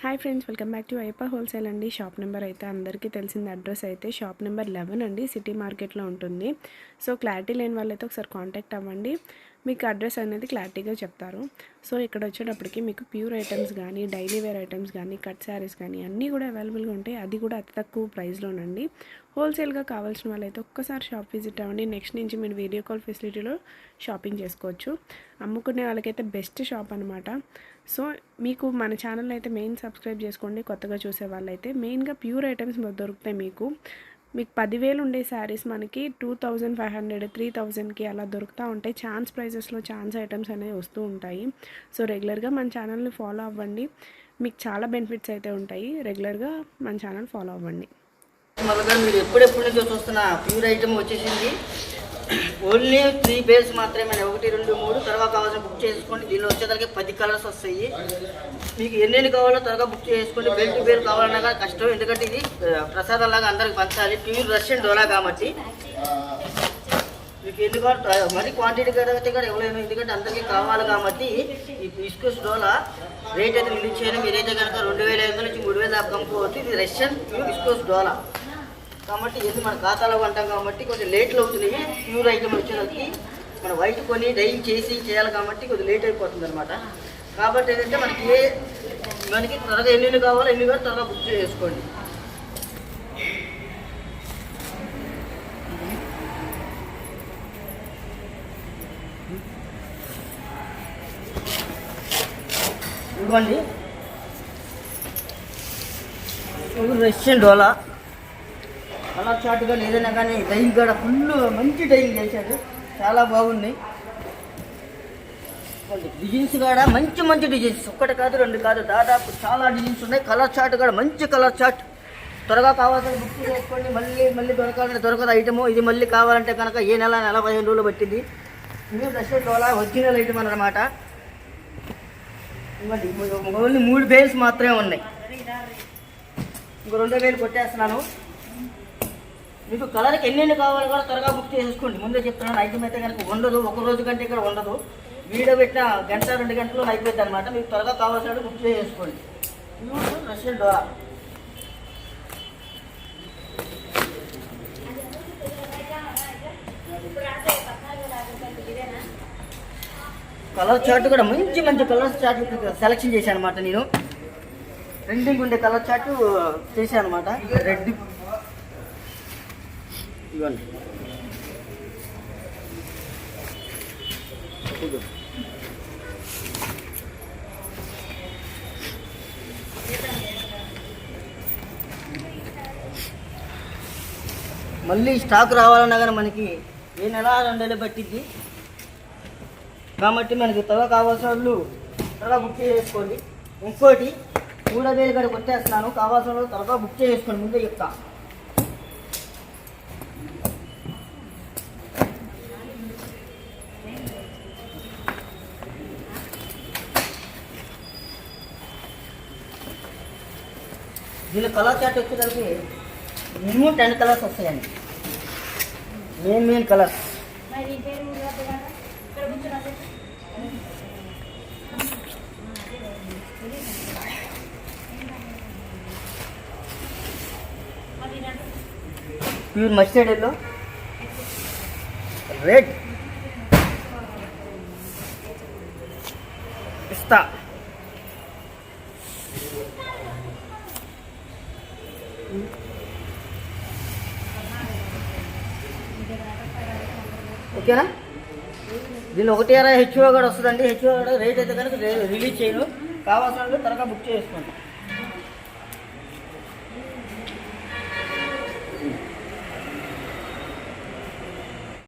Hi friends, welcome back to Ayyappa wholesale అండి. Shop number అయితే అందరికీ తెలిసింది. అడ్రస్ అయితే షాప్ నెంబర్ 11 అండి, సిటీ మార్కెట్లో ఉంటుంది. సో క్లారిటీ లేని వాళ్ళైతే ఒకసారి కాంటాక్ట్ అవ్వండి, మీకు అడ్రస్ అనేది క్లారిటీగా చెప్తారు. సో ఇక్కడ వచ్చేటప్పటికి మీకు ప్యూర్ ఐటమ్స్ కానీ, డైలీ వేర్ ఐటమ్స్ కానీ, కట్ శారీస్ కానీ అన్నీ కూడా అవైలబుల్గా ఉంటాయి. అది కూడా అతి తక్కువ ప్రైస్లోనండి. హోల్సేల్గా కావాల్సిన వాళ్ళైతే ఒక్కసారి షాప్ విజిట్ అవ్వండి. నెక్స్ట్ నుంచి మీరు వీడియో కాల్ ఫెసిలిటీలో షాపింగ్ చేసుకోవచ్చు. అమ్ముకునే వాళ్ళకైతే బెస్ట్ షాప్ అనమాట. సో మీకు మన ఛానల్ అయితే మెయిన్ సబ్స్క్రైబ్ చేసుకోండి. కొత్తగా చూసే వాళ్ళైతే మెయిన్గా ప్యూర్ ఐటమ్స్ దొరుకుతాయి. మీకు 10,000 ఉండే శారీస్ మనకి 2,500, 3,000కి అలా దొరుకుతూ ఉంటాయి. ఛాన్స్ ప్రైజెస్లో ఛాన్స్ ఐటమ్స్ అనేవి వస్తూ ఉంటాయి. సో రెగ్యులర్గా మన ఛానల్ని ఫాలో అవ్వండి, మీకు చాలా బెనిఫిట్స్ అయితే ఉంటాయి. రెగ్యులర్గా మన ఛానల్ ఫాలో అవ్వండి. మొదలుగా మీరు ఎప్పుడెప్పుడు నుంచో చూస్తున్న ప్యూర్ ఐటమ్ వచ్చేసింది. ఓన్లీ 3 పేర్స్ మాత్రమే, 1, 2, 3 త్వరగా కావాల్సిన బుక్ చేసుకోండి. దీనిలో వచ్చేసరికి 10 కలర్స్ వస్తాయి. మీకు ఎన్ని కావాలో త్వరగా బుక్ చేసుకోండి. బెల్ టు బెల్ కావాలన్నా కానీ కష్టం, ఎందుకంటే ఇది ప్రసాదంలాగా అందరికి పంచాలి. ప్యూర్ రష్యన్ డోలా కాబట్టి మీకు ఎన్ని కావాలి మరి క్వాంటిటీ అయితే కూడా ఎవరైనా, ఎందుకంటే అందరికీ కావాలి కాబట్టి ఈ విస్కోస్ డోలా రేట్ అయితే రిలీజ్ చేయడం. మీరైతే కనుక 2,500 నుంచి 3,000 దాకా కమ్ముకోవచ్చు. ఇది రష్యన్ ప్యూర్ విస్కోస్ డోలా కాబట్టి ఇది మన ఖాతాలో కొంటాం కాబట్టి కొంచెం లేట్లు అవుతున్నాయి. ప్యూర్ ఐటమ్ వచ్చేసరికి మనం వైట్ కొని డైయింగ్ చేసి చేయాలి కాబట్టి కొద్దిగా లేట్ అయిపోతుంది అనమాట. కాబట్టి ఏంటంటే మనకి త్వరగా ఎన్ని కావాలో ఎన్ని కూడా త్వరగా బుక్ చేసుకోండి. ఇవ్వండి రష్యన్ డోలా కలర్ చార్ట్గా ఏదైనా కానీ డైయింగ్ కూడా ఫుల్ మంచి డైయింగ్ చేశాడు, చాలా బాగున్నాయి. డిజైన్స్ కూడా మంచి డిజైన్స్, ఒక్కటి కాదు 2 కాదు, దాదాపు చాలా డిజైన్స్ ఉన్నాయి. కలర్ చార్ట్ కూడా మంచి కలర్ చార్ట్. త్వరగా కావాల్సిన బుక్ చేసుకోండి. మళ్ళీ దొరకాలంటే దొరకదు ఐటము. ఇది మళ్ళీ కావాలంటే కనుక ఏ నెల 15 రోజులు పట్టింది. ఇది రష్యన్ డోలా ఒరిజినల్ ఐటమ్ అన్నమాట. ఇవ్వండి, ఓన్లీ 3 పేర్స్ మాత్రమే ఉన్నాయి. ఇంకో 2,000 కొట్టేస్తున్నాను. మీకు కలర్కి ఎన్ని కావాలి కూడా త్వరగా బుక్ చేసుకోండి. ముందే చెప్తున్నాను, ఐటమ్ అయితే కనుక ఉండదు, ఒక రోజు కంటే ఇక్కడ ఉండదు. వీడియో పెట్టిన 1-2 గంటలు అయిపోద్ది అనమాట. మీకు త్వరగా కావాల్సినట్టు బుక్ చేసుకోండి. రష్యన్ డోలా కలర్ చార్ట్ కూడా మంచి కలర్ చార్ట్ సెలెక్షన్ చేశాను అనమాట. నేను ట్రెండింగ్ ఉండే కలర్ చార్ట్ చేశాను అనమాట. రెడ్ ఇవ్వండి, మళ్ళీ స్టాక్ రావాలన్నా కానీ మనకి ఏ నెల 2 నెలలు పట్టిద్ది కాబట్టి మనకి త్వరగా కావాల్సిన వాళ్ళు త్వరగా బుక్ చేసుకోండి. ఇంకోటి 3,000 కూడా కొట్టేస్తున్నాను, కావాల్సిన వాళ్ళు త్వరగా బుక్ చేసుకోండి. ముందే చెప్తా. దీని కలర్ చార్ట్ వచ్చేసరికి మినిమం 10 కలర్స్ వస్తాయండి. Main colours. Pure mustard yellow, red, pista, ఓకేనా. దీనిలో 1 హెచ్ఓ కూడా వస్తుందండి. హెచ్ఓ కూడా రేట్ అయితే కనుక రిలీజ్ చేయను, కావాల్సిన త్వరగా బుక్ చేసుకోండి.